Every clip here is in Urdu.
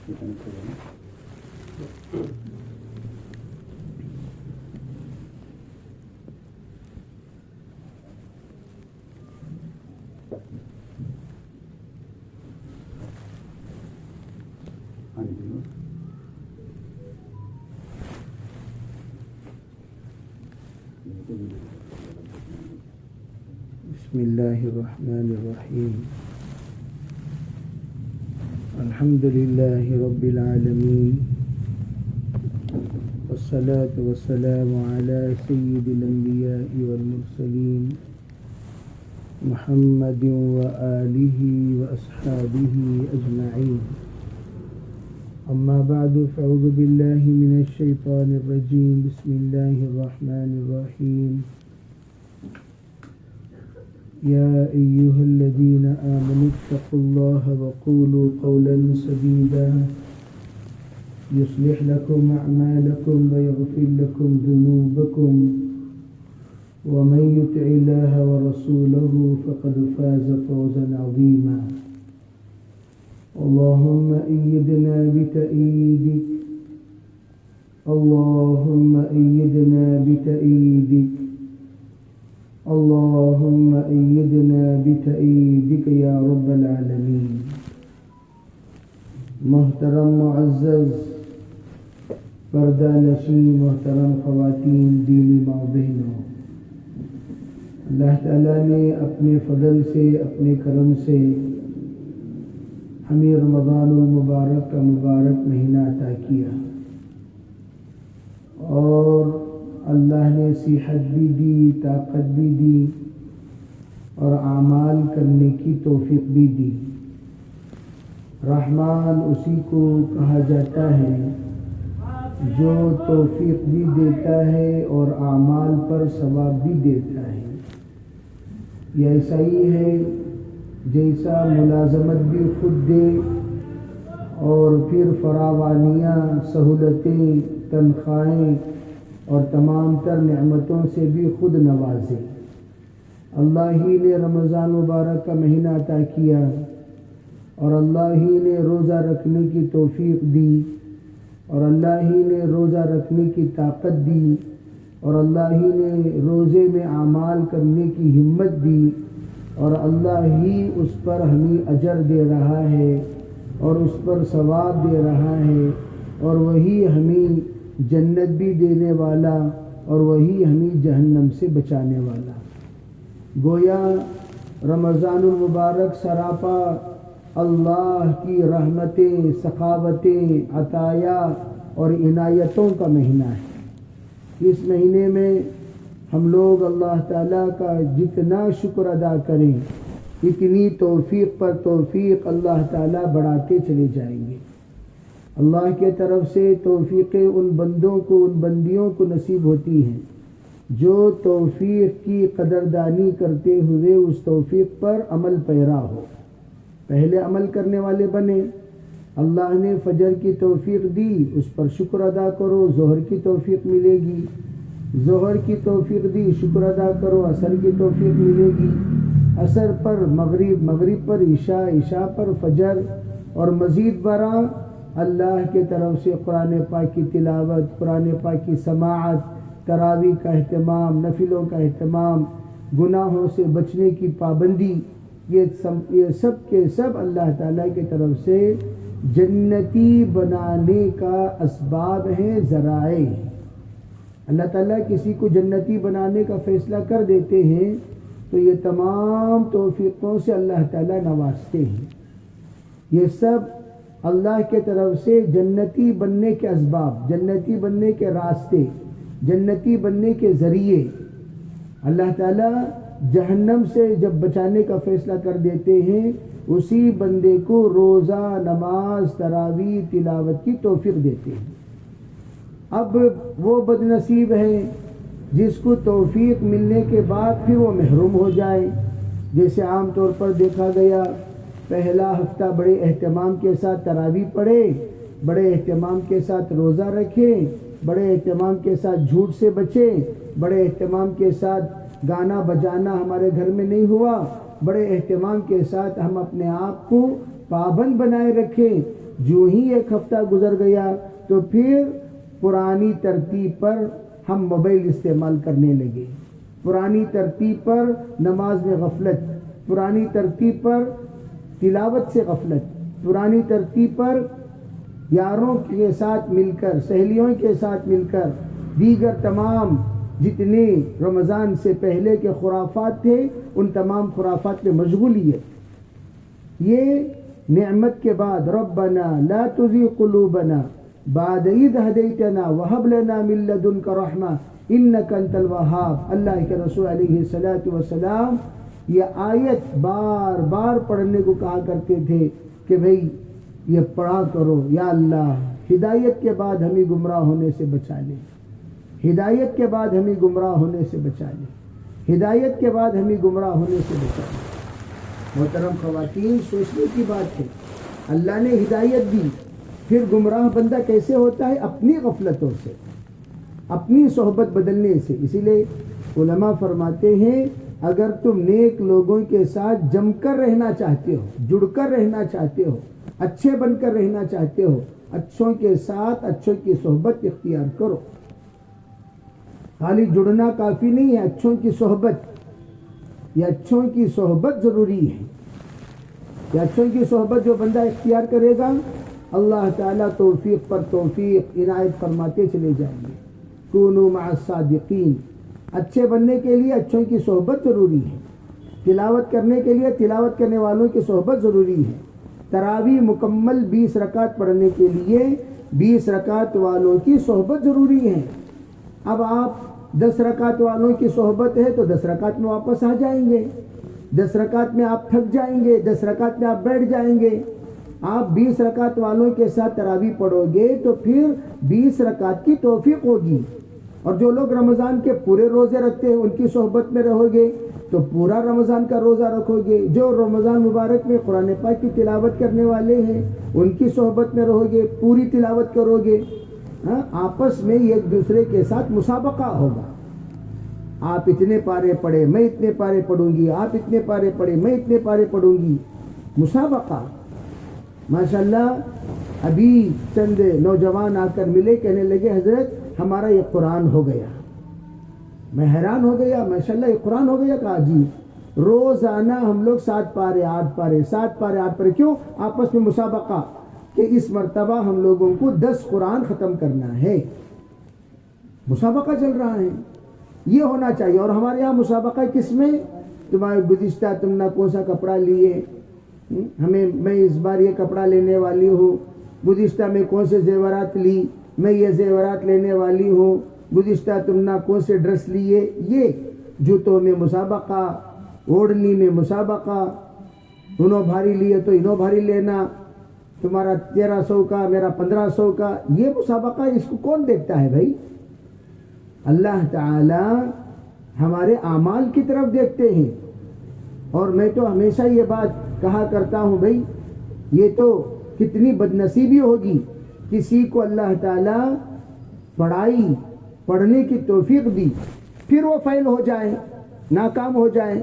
بسم اللہ الرحمن الرحیم الحمد للہ رب العالمین والصلاة والسلام علی سید الانبیاء والمرسلین محمد وآلہ واصحابہ اجمعین اما بعد فاعوذ باللہ من الشیطان الرجیم بسم اللہ الرحمن الرحیم يا أيها الذين آمنوا اتقوا الله وقولوا قولا سديدا يصلح لكم أعمالكم ويغفر لكم ذنوبكم ومن يطع الله ورسوله فقد فاز فوزا عظيما اللهم أيدنا بتأييدك اللهم أيدنا بتأييدك اللهم أيدنا بتأييدك يا رب العالمين محترم معزز پردہ نشین محترم خواتین دینی ماں بہنوں، اللہ تعالیٰ نے اپنے فضل سے اپنے کرم سے ہمیں رمضان المبارک کا مبارک مہینہ عطا کیا اور اللہ نے صحت بھی دی، طاقت بھی دی اور اعمال کرنے کی توفیق بھی دی۔ رحمان اسی کو کہا جاتا ہے جو توفیق بھی دیتا ہے اور اعمال پر ثواب بھی دیتا ہے۔ یہ ایسا ہی ہے جیسا ملازمت بھی خود دے اور پھر فراوانیاں، سہولتیں، تنخواہیں اور تمام تر نعمتوں سے بھی خود نوازے۔ اللہ ہی نے رمضان مبارک کا مہینہ عطا کیا اور اللہ ہی نے روزہ رکھنے کی توفیق دی اور اللہ ہی نے روزہ رکھنے کی طاقت دی اور اللہ ہی نے روزے میں اعمال کرنے کی ہمت دی اور اللہ ہی اس پر ہمیں اجر دے رہا ہے اور اس پر ثواب دے رہا ہے اور وہی ہمیں جنت بھی دینے والا اور وہی ہمیں جہنم سے بچانے والا۔ گویا رمضان المبارک سراپا اللہ کی رحمتیں، سخاوتیں، عطایا اور عنایتوں کا مہینہ ہے۔ اس مہینے میں ہم لوگ اللہ تعالیٰ کا جتنا شکر ادا کریں اتنی توفیق پر توفیق اللہ تعالیٰ بڑھاتے چلے جائیں گے۔ اللہ کے طرف سے توفیقیں ان بندوں کو، ان بندیوں کو نصیب ہوتی ہیں جو توفیق کی قدردانی کرتے ہوئے اس توفیق پر عمل پیرا ہو۔ پہلے عمل کرنے والے بنے۔ اللہ نے فجر کی توفیق دی، اس پر شکر ادا کرو، ظہر کی توفیق ملے گی۔ ظہر کی توفیق دی، شکر ادا کرو، عصر کی توفیق ملے گی۔ عصر پر مغرب، مغرب پر عشاء، عشاء پر فجر اور مزید برآں اللہ کے طرف سے قرآن پاک کی تلاوت، قرآن پاک کی سماعت، تراویح کا اہتمام، نفلوں کا اہتمام، گناہوں سے بچنے کی پابندی، یہ سب کے سب اللہ تعالیٰ کی طرف سے جنتی بنانے کا اسباب ہیں، ذرائع ہیں۔ اللہ تعالیٰ کسی کو جنتی بنانے کا فیصلہ کر دیتے ہیں تو یہ تمام توفیقوں سے اللہ تعالیٰ نوازتے ہیں۔ یہ سب اللہ کے طرف سے جنتی بننے کے اسباب، جنتی بننے کے راستے، جنتی بننے کے ذریعے۔ اللہ تعالیٰ جہنم سے جب بچانے کا فیصلہ کر دیتے ہیں اسی بندے کو روزہ، نماز، تراویح، تلاوت کی توفیق دیتے ہیں۔ اب وہ بد نصیب ہے جس کو توفیق ملنے کے بعد پھر وہ محروم ہو جائے۔ جیسے عام طور پر دیکھا گیا، پہلا ہفتہ بڑے اہتمام کے ساتھ تراویح پڑھے، بڑے اہتمام کے ساتھ روزہ رکھیں، بڑے اہتمام کے ساتھ جھوٹ سے بچیں، بڑے اہتمام کے ساتھ گانا بجانا ہمارے گھر میں نہیں ہوا، بڑے اہتمام کے ساتھ ہم اپنے آپ کو پابند بنائے رکھیں جو ہی ایک ہفتہ گزر گیا تو پھر پرانی ترتیب پر ہم موبائل استعمال کرنے لگے، پرانی ترتیب پر نماز میں غفلت، پرانی ترتیب پر تلاوت سے غفلت، پرانی ترتیب پر یاروں کے ساتھ مل کر، سہیلیوں کے ساتھ مل کر دیگر تمام جتنے رمضان سے پہلے کے خرافات تھے ان تمام خرافات میں مشغولیت۔ یہ نعمت کے بعد ربنا لا تزغ قلوبنا بعد اذ ہدیتنا وہب لنا من لدنک رحمہ انک انت الوہاب۔ اللہ کے رسول علیہ الصلوۃ والسلام یہ آیت بار بار پڑھنے کو کہا کرتے تھے کہ بھئی یہ پڑھا کرو، یا اللہ ہدایت کے بعد ہمیں گمراہ ہونے سے بچا لے، ہدایت کے بعد ہمیں گمراہ ہونے سے بچا لے، ہدایت کے بعد ہمیں گمراہ ہونے سے بچا لے۔ محترم خواتین، سوچنے کی بات ہے، اللہ نے ہدایت دی، پھر گمراہ بندہ کیسے ہوتا ہے؟ اپنی غفلتوں سے، اپنی صحبت بدلنے سے۔ اسی لیے علماء فرماتے ہیں اگر تم نیک لوگوں کے ساتھ جم کر رہنا چاہتے ہو، جڑ کر رہنا چاہتے ہو، اچھے بن کر رہنا چاہتے ہو، اچھوں کے ساتھ اچھوں کی صحبت اختیار کرو۔ خالی جڑنا کافی نہیں ہے، اچھوں کی صحبت، یہ اچھوں کی صحبت ضروری ہے۔ یہ اچھوں کی صحبت جو بندہ اختیار کرے گا اللہ تعالیٰ توفیق پر توفیق عنایت فرماتے چلے جائیں گے۔ کونوا مع الصادقین، اچھے بننے کے لیے اچھوں کی صحبت ضروری ہے، تلاوت کرنے کے لیے تلاوت کرنے والوں کی صحبت ضروری ہے، تراویح مکمل 20 رکعت پڑھنے کے لیے 20 رکعت والوں کی صحبت ضروری ہے۔ اب آپ 10 رکعت والوں کی صحبت ہے تو 10 رکعت میں واپس آ جائیں گے، 10 رکعت میں آپ تھک جائیں گے، 10 رکعت میں آپ بیٹھ جائیں گے۔ آپ 20 رکعت والوں کے ساتھ تراویح پڑھو گے تو پھر 20 رکعت کی توفیق ہوگی، اور جو لوگ رمضان کے پورے روزے رکھتے ہیں ان کی صحبت میں رہو گے تو پورا رمضان کا روزہ رکھو گے۔ جو رمضان مبارک میں قرآن پاک کی تلاوت کرنے والے ہیں ان کی صحبت میں رہو گے، پوری تلاوت کرو گے۔ آپس میں ایک دوسرے کے ساتھ مسابقہ ہوگا، آپ اتنے پارے پڑھے میں اتنے پارے پڑھوں گی، آپ اتنے پارے پڑھے میں اتنے پارے پڑھوں گی، مسابقہ۔ ماشاءاللہ ابھی چند نوجوان آ کر ملے، کہنے لگے حضرت ہمارا یہ قرآن ہو گیا۔ میں حیران ہو گیا، ماشاءاللہ یہ قرآن ہو گیا؟ کہا جی روزانہ ہم لوگ 7 پارے 8 پارے 7 پارے 8 پارے، کیوں؟ آپس میں مسابقہ کہ اس مرتبہ ہم لوگوں کو 10 قرآن ختم کرنا ہے، مسابقہ چل رہا ہے۔ یہ ہونا چاہیے۔ اور ہمارے یہاں مسابقہ کس میں؟ تمہارے گزشتہ تم نے کون سا کپڑا لیے، میں اس بار یہ کپڑا لینے والی ہوں، گزشتہ میں کون سے زیورات لی، میں یہ زیورات لینے والی ہوں، گزشتہ تم نے کون سے ڈریس لیے۔ یہ جوتوں میں مسابقہ، اوڑھنی میں مسابقہ، انہوں بھاری لیے تو انہوں بھاری لینا، تمہارا 1300 کا میرا 1500 کا، یہ مسابقہ اس کو کون دیکھتا ہے بھائی؟ اللہ تعالی ہمارے اعمال کی طرف دیکھتے ہیں۔ اور میں تو ہمیشہ یہ بات کہا کرتا ہوں بھائی یہ تو کتنی بدنصیبی ہوگی کسی کو اللہ تعالی پڑھنے کی توفیق دی پھر وہ فیل ہو جائیں، ناکام ہو جائیں۔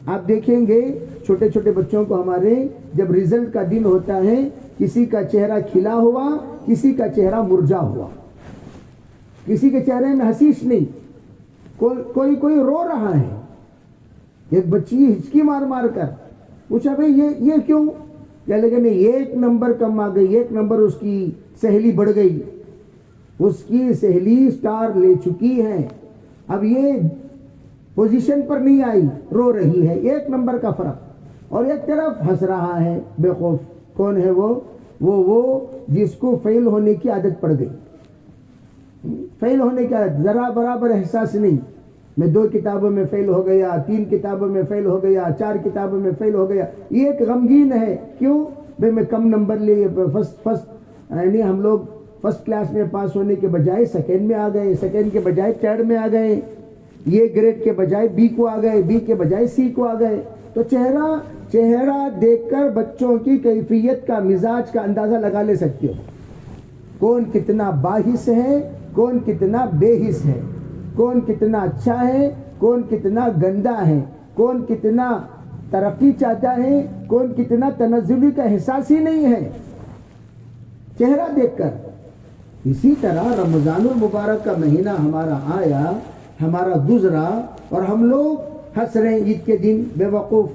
آپ دیکھیں گے چھوٹے چھوٹے بچوں کو ہمارے جب رزلٹ کا دن ہوتا ہے کسی کا چہرہ کھلا ہوا، کسی کا چہرہ مرجھا ہوا، کسی کے چہرے میں حسیش نہیں، کوئی رو رہا ہے۔ ایک بچی ہچکی مار مار کر پوچھا بھئی یہ کیوں؟ کہنے لگے نہیں 1 نمبر کم آ گئی، 1 نمبر اس کی سہیلی بڑھ گئی، اس کی سہیلی سٹار لے چکی ہے، اب یہ پوزیشن پر نہیں آئی، رو رہی ہے، 1 نمبر کا فرق۔ اور ایک طرف ہنس رہا ہے بے خوف۔ کون ہے وہ جس کو فیل ہونے کی عادت پڑ گئی، فیل ہونے کی عادت، ذرا برابر احساس نہیں، میں 2 کتابوں میں فیل ہو گیا، 3 کتابوں میں فیل ہو گیا، 4 کتابوں میں فیل ہو گیا، یہ ایک غمگین ہے۔ کیوں؟ بھئی میں کم نمبر لیے، فرسٹ یعنی ہم لوگ فرسٹ کلاس میں پاس ہونے کے بجائے سیکنڈ میں آ گئے، سیکنڈ کے بجائے تھرڈ میں آ گئے، یہ گریڈ کے بجائے بی کو آ گئے، بی کے بجائے سی کو آ گئے۔ تو چہرہ دیکھ کر بچوں کی کیفیت کا، مزاج کا اندازہ لگا لے سکتے ہو، کون کتنا باحث ہے، کون کتنا بے حس ہے، کون کتنا اچھا ہے، کون کتنا گندا ہے، کون کتنا ترقی چاہتا ہے، کون کتنا تنزلی کا احساس ہی نہیں ہے۔ چہرہ دیکھ کر. اسی طرح رمضان المبارک کا مہینہ ہمارا آیا, ہمارا گزرا, اور ہم لوگ ہنس رہے ہیں عید کے دن. بے وقوف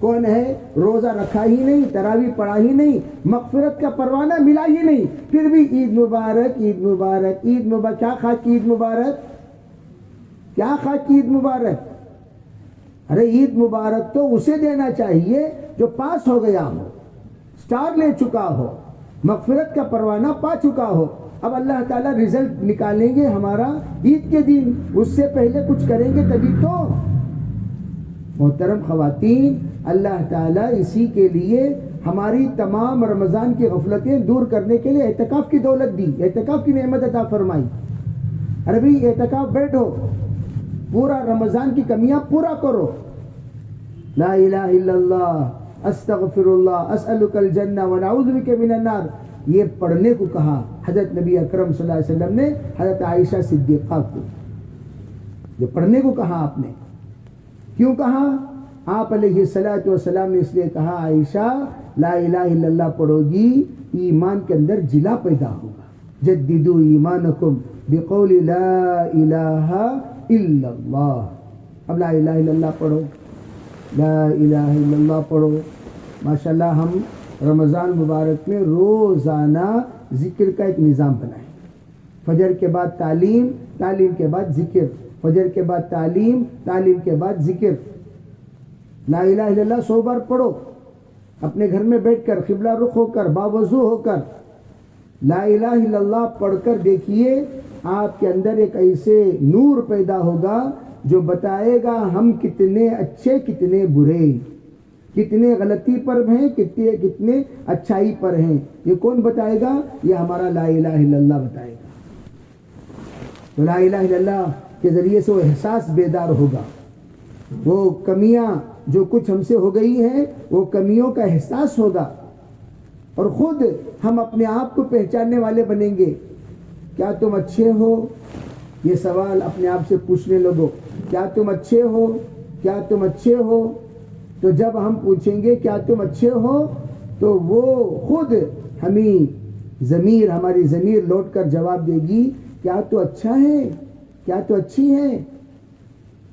کون ہے؟ روزہ رکھا ہی نہیں, تراویح پڑھا ہی نہیں, مغفرت کا پروانہ ملا ہی نہیں, پھر بھی عید مبارک عید مبارک عید مبارک. کیا خاک کی عید مبارک, کیا خاک کی عید مبارک. ارے عید مبارک تو اسے دینا چاہیے جو پاس ہو گیا ہو, سٹار لے چکا ہو, مغفرت کا پروانہ پا چکا ہو. اب اللہ تعالیٰ رزلٹ نکالیں گے ہمارا عید کے دن, اس سے پہلے کچھ کریں گے تبھی تو. محترم خواتین, اللہ تعالیٰ اسی کے لیے ہماری تمام رمضان کی غفلتیں دور کرنے کے لیے اعتکاف کی دولت دی, اعتکاف کی نعمت عطا فرمائی. ارے بھائی اعتکاف بیٹھو, پورا رمضان کی کمیاں پورا کرو. لا الہ الا اللہ, استغفر اللہ, اسألک الجنہ ونعوذ بک من النار, یہ پڑھنے کو کہا حضرت نبی اکرم صلی اللہ علیہ وسلم نے حضرت عائشہ صدیقہ کو. یہ پڑھنے کو کہا آپ نے. کیوں کہا؟ آپ علیہ الصلوۃ والسلام نے اس لیے کہا, عائشہ لا الہ الا اللہ پڑھو گی, ایمان کے اندر جلا پیدا ہوگا. جددوا ایمانکم بقول لا الہ الا اللہ. اب لا الہ الا اللہ پڑھو, لا الہ الا اللہ پڑھو. ماشاءاللہ ہم رمضان مبارک میں روزانہ ذکر کا ایک نظام بنائیں. فجر کے بعد تعلیم, تعلیم کے بعد ذکر, فجر کے بعد تعلیم, تعلیم کے بعد ذکر. لا الہ الا اللہ 100 بار پڑھو, اپنے گھر میں بیٹھ کر قبلہ رخ ہو کر, باوضو ہو کر لا الہ الا اللہ پڑھ کر دیکھیے, آپ کے اندر ایک ایسے نور پیدا ہوگا جو بتائے گا ہم کتنے اچھے کتنے برے, کتنے غلطی پر ہیں کتنے اچھائی پر ہیں. یہ کون بتائے گا؟ یہ ہمارا لا الہ الا اللہ بتائے گا. تو لا الہ الا اللہ کے ذریعے سے وہ احساس بیدار ہوگا, وہ کمیاں جو کچھ ہم سے ہو گئی ہیں وہ کمیوں کا احساس ہوگا, اور خود ہم اپنے آپ کو پہچاننے والے بنیں گے. کیا تم اچھے ہو؟ یہ سوال اپنے آپ سے پوچھنے لگو, کیا تم اچھے ہو, کیا تم اچھے ہو. تو جب ہم پوچھیں گے کیا تم اچھے ہو, تو وہ خود ہماری ضمیر لوٹ کر جواب دے گی, کیا تو اچھا ہے, کیا تو اچھی ہے.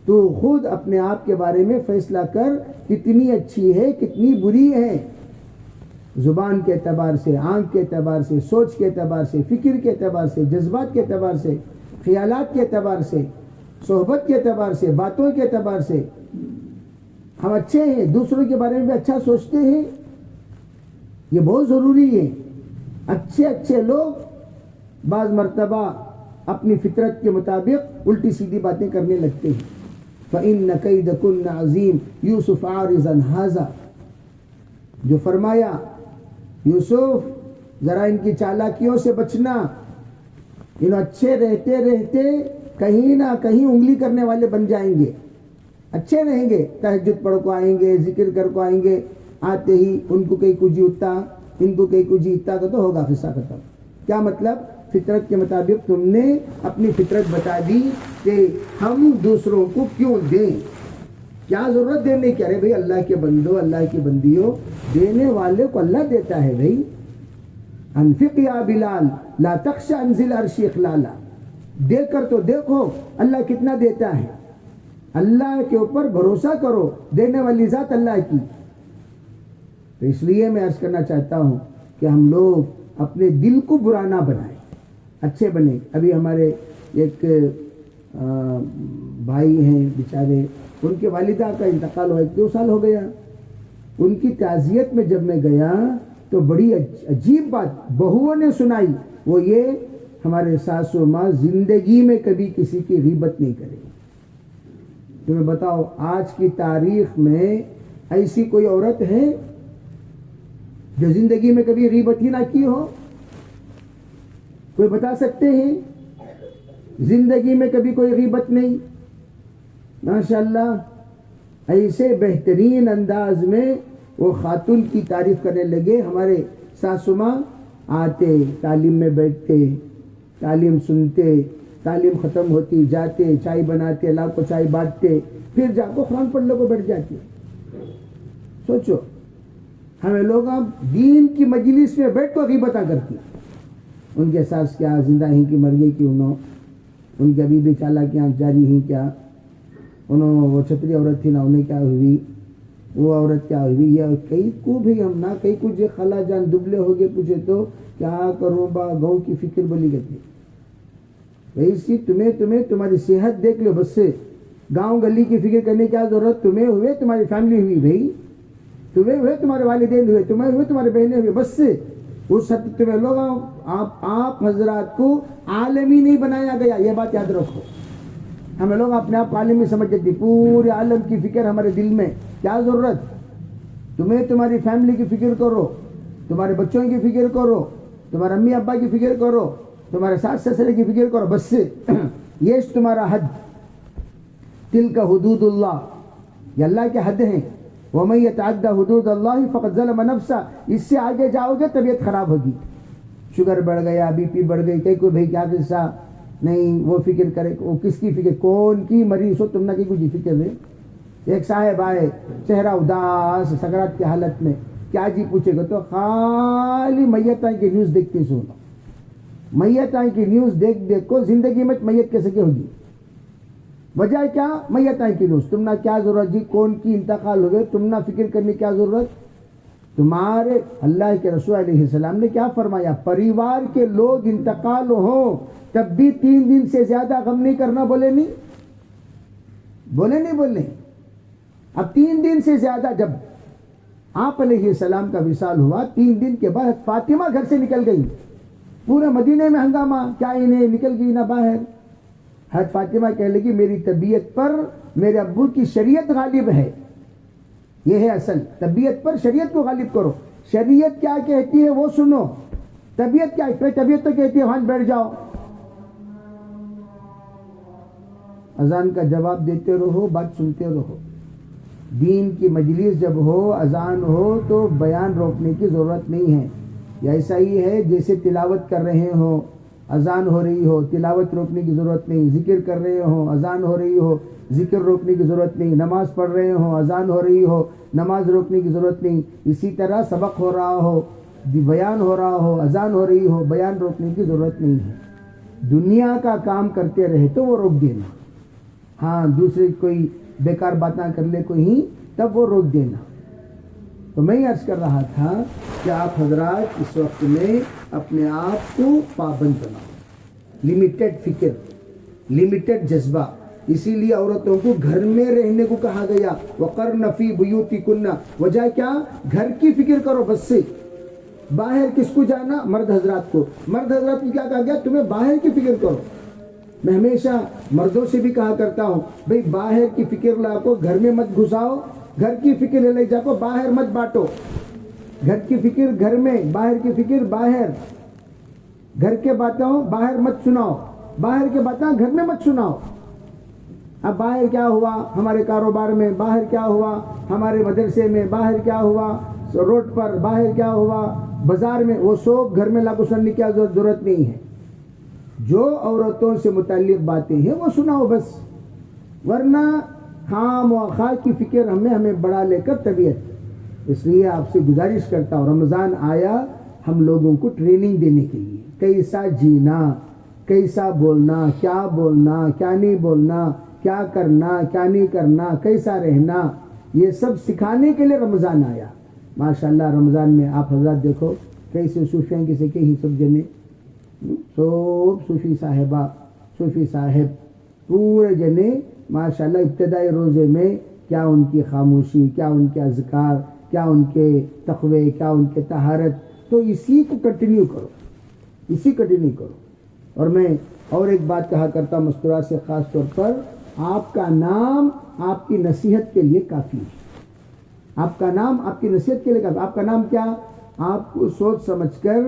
تو خود اپنے آپ کے بارے میں فیصلہ کر, کتنی اچھی ہے کتنی بری ہے. زبان کے اعتبار سے, آنکھ کے اعتبار سے, سوچ کے اعتبار سے, فکر کے اعتبار سے, جذبات کے اعتبار سے, خیالات کے اعتبار سے, صحبت کے اعتبار سے, باتوں کے اعتبار سے ہم اچھے ہیں, دوسروں کے بارے میں بھی اچھا سوچتے ہیں. یہ بہت ضروری ہے. اچھے لوگ بعض مرتبہ اپنی فطرت کے مطابق الٹی سیدھی باتیں کرنے لگتے ہیں. فَإِنَّ كَيْدَكُنَّ عَظِيمٌ یوسف عارضاً ھذا, جو فرمایا یوسف ذرا ان کی چالاکیوں سے بچنا, انہوں اچھے رہتے رہتے کہیں نہ کہیں انگلی کرنے والے بن جائیں گے. اچھے رہیں گے, تہجد پڑھ کو آئیں گے, ذکر کر کو آئیں گے, آتے ہی ان کو کہیں کچھ اتا, ان کو کہیں کچھ اتا, تو ہوگا قصہ ختم. کیا مطلب؟ فطرت کے مطابق تم نے اپنی فطرت بتا دی کہ ہم دوسروں کو کیوں دیں, کیا ضرورت دینے کی. ارے بھائی اللہ کے بندو, اللہ کی بندیوں, دینے والے کو اللہ دیتا ہے بھائی. انفق یا بلال لا تخشى عن ذی العرش اخلالا, دے کر تو دیکھو اللہ کتنا دیتا ہے. اللہ کے اوپر بھروسہ کرو, دینے والی ذات اللہ کی. تو اس لیے میں عرض کرنا چاہتا ہوں کہ ہم لوگ اپنے دل کو برا نہ بنائیں, اچھے بنیں. ابھی ہمارے ایک بھائی ہیں بیچارے, ان کے والدہ کا انتقال ہوا, 1-2 سال ہو گیا. ان کی تعزیت میں جب میں گیا تو بڑی عجیب بات بہوؤں نے سنائی, وہ یہ, ہمارے ساسو ماں زندگی میں کبھی کسی کی غیبت نہیں کرے. تمہیں بتاؤ آج کی تاریخ میں ایسی کوئی عورت ہے جو زندگی میں کبھی غیبت ہی نہ کی ہو؟ کوئی بتا سکتے ہیں؟ زندگی میں کبھی کوئی غیبت نہیں. ماشاءاللہ ایسے بہترین انداز میں وہ خاتون کی تعریف کرنے لگے. ہمارے ساسو ماں آتے, تعلیم میں بیٹھتے, تعلیم سنتے, تعلیم ختم ہوتی, جاتے, چائے بناتے, اللہ کو چائے بانٹتے, پھر جا کو قرآن پڑھنے کو بیٹھ جاتے. سوچو, ہمیں لوگ اب دین کی مجلس میں بیٹھ کر غیبتیں کرتے. ان کے ساس کیا زندہ ہیں کہ مر گئی کہ ان کے ابھی بھی چالا کیا جاری ہیں کیا وہ چھتری عورت تھی نا انہیں کیا ہوئی وہ عورت کیا ہوئی یا کئی کو بھی ہم نہ کئی کچھ خلا جان دبلے ہو گئے پوچھے تو کیا کروں با گاؤں کی فکر بولی گئی ویسی تمہیں تمہاری صحت دیکھ لو بس سے گاؤں گلی کی فکر کرنے کی کیا ضرورت تمہیں ہوئے تمہاری فیملی ہوئی بھائی تمہیں ہوئے تمہارے والدین ہوئے تمہیں ہوئے تمہارے بہنیں ہوئے بس سے اس حد تمہیں لوگ آپ حضرات کو عالمی نہیں بنایا گیا یہ بات یاد رکھو ہمیں لوگ اپنے آپ عالمی سمجھ جاتی پورے عالم کی فکر ہمارے دل میں کیا ضرورت تمہیں تمہاری فیملی کی فکر کرو تمہارے بچوں کی فکر کرو تمہارے امی ابا کی فکر کرو تمہارے ساس سسرے کی فکر کرو بس سے یہ تمہارا حد تلک حدود اللہ یہ اللہ کے حد ہیں وَمَن يَتَعَدَّ حُدُودَ اللَّهِ فَقَدْ ظَلَمَ نَفْسَهُ اس سے آگے جاؤ گے طبیعت خراب ہوگی شوگر بڑھ گیا بی پی بڑھ گئی کئی کو بھائی کیا قصہ نہیں وہ فکر کرے وہ کس کی فکر کون کی مریض ہو تم نہ کی کچھ فکر ہے ایک صاحب آئے چہرہ اداس سکرات کی حالت میں کیا جی پوچھے گا تو خالی میتاں کی نیوز دیکھتے سنو میتاں کی نیوز دیکھ کو زندگی میں میت کیسے کی ہوگی وجہ کیا میتاں کی نیوز تم نہ کیا ضرورت جی کون کی انتقال ہوئے تم نہ فکر کرنے کیا ضرورت تمہارے اللہ کے رسول علیہ السلام نے کیا فرمایا پریوار کے لوگ انتقال ہوں تب بھی 3 دن سے زیادہ غم نہیں کرنا بولے نہیں اب 3 دن سے زیادہ جب آپ علیہ السلام کا وصال ہوا 3 دن کے بعد فاطمہ گھر سے نکل گئی پورے مدینے میں ہنگامہ کیا انہیں نکل گئی نہ باہر حضرت فاطمہ کہنے لگی میری طبیعت پر میرے ابو کی شریعت غالب ہے یہ ہے اصل طبیعت پر شریعت کو غالب کرو شریعت کیا کہتی ہے وہ سنو طبیعت کیا طبیعت تو کہتی ہے وہاں بیٹھ جاؤ اذان کا جواب دیتے رہو بات سنتے رہو دین کی مجلس جب ہو اذان ہو تو بیان روکنے کی ضرورت نہیں ہے یہ ایسا ہی ہے جیسے تلاوت کر رہے ہو اذان ہو رہی ہو تلاوت روکنے کی ضرورت نہیں ذکر کر رہے ہو اذان ہو رہی ہو ذکر روکنے کی ضرورت نہیں نماز پڑھ رہے ہو اذان ہو رہی ہو نماز روکنے کی ضرورت نہیں اسی طرح سبق ہو رہا ہو بیان ہو رہا ہو اذان ہو رہی ہو بیان روکنے کی ضرورت نہیں ہے دنیا کا کام کرتے رہے تو وہ روک دینا ہاں دوسرے کوئی بیکار باتیں کر لے کوئی تب وہ روک دینا تو میں عرض کر رہا تھا کہ آپ حضرات اس وقت میں اپنے آپ کو پابند بناؤ لمیٹڈ فکر لمیٹڈ جذبہ اسی لیے عورتوں کو گھر میں رہنے کو کہا گیا وَقَرْنَ فِي بُيُوتِكُنَّ وجہ کیا گھر کی فکر کرو بس سے باہر کس کو جانا مرد حضرات کو کیا کہا گیا تمہیں باہر کی فکر کرو میں ہمیشہ مردوں سے بھی کہا کرتا ہوں بھئی باہر کی فکر لا کو گھر میں مت گھساؤ گھر کی فکر لے جا کو باہر مت بانٹو گھر کی فکر گھر میں باہر کی فکر باہر گھر کے باتوں باہر مت سناؤ باہر کے باتیں گھر میں مت سناؤ اب باہر کیا ہوا ہمارے کاروبار میں باہر کیا ہوا ہمارے مدرسے میں باہر کیا ہوا روڈ پر باہر کیا ہوا بازار میں وہ سب گھر میں لاگو سننے کی ضرورت نہیں ہے جو عورتوں سے متعلق باتیں ہیں وہ سناؤ بس ورنہ خام و خواہ کی فکر ہمیں بڑھا لے کر طبیعت اس لیے آپ سے گزارش کرتا ہوں رمضان آیا ہم لوگوں کو ٹریننگ دینے کے لیے کیسا جینا کیسا بولنا کیا نہیں بولنا کیا کرنا کیا نہیں کرنا کیسا رہنا یہ سب سکھانے کے لیے رمضان آیا ماشاءاللہ رمضان میں آپ حضرات دیکھو کیسے صوفیاں کیسے کہ سب جنے سب صوفی صاحب پورے جنے ماشاءاللہ ابتدائی روزے میں کیا ان کی خاموشی کیا ان کے اذکار کیا ان کے تقوی کیا ان کے طہارت تو اسی کو کنٹینیو کرو اور میں اور ایک بات کہا کرتا مستورات سے خاص طور پر آپ کا نام آپ کی نصیحت کے لیے کافی ہے آپ کا نام آپ کی نصیحت کے لیے کافی آپ کا نام کیا آپ کو سوچ سمجھ کر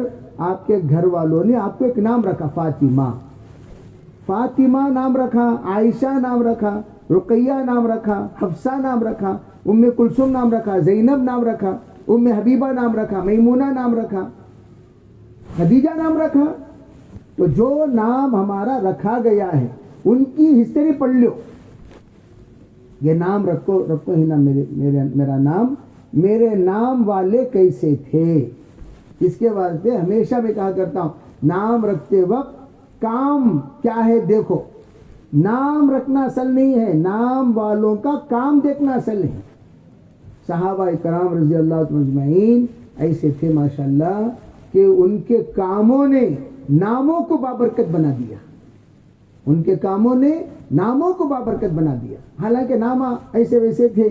آپ کے گھر والوں نے آپ کو ایک نام رکھا فاطمہ نام رکھا عائشہ نام رکھا رقیہ نام رکھا حفصہ نام رکھا ام کلثوم نام رکھا زینب نام رکھا ام حبیبہ نام رکھا میمونہ نام رکھا خدیجہ نام رکھا تو جو نام ہمارا رکھا گیا ہے ان کی ہسٹری پڑھ لو یہ نام رکھو ہی نا میرا نام میرے نام والے کیسے تھے اس کے واسطے ہمیشہ میں کہا کرتا ہوں نام رکھتے وقت کام کیا ہے دیکھو. نام رکھنا اصل نہیں ہے, نام والوں کا کام دیکھنا اصل ہے. صحابہ کرام رضی اللہ مجمعین ایسے تھے ماشاءاللہ کہ ان کے کاموں نے ناموں کو بابرکت بنا دیا. ان کے کاموں نے ناموں کو بابرکت بنا دیا. حالانکہ نام ایسے ویسے تھے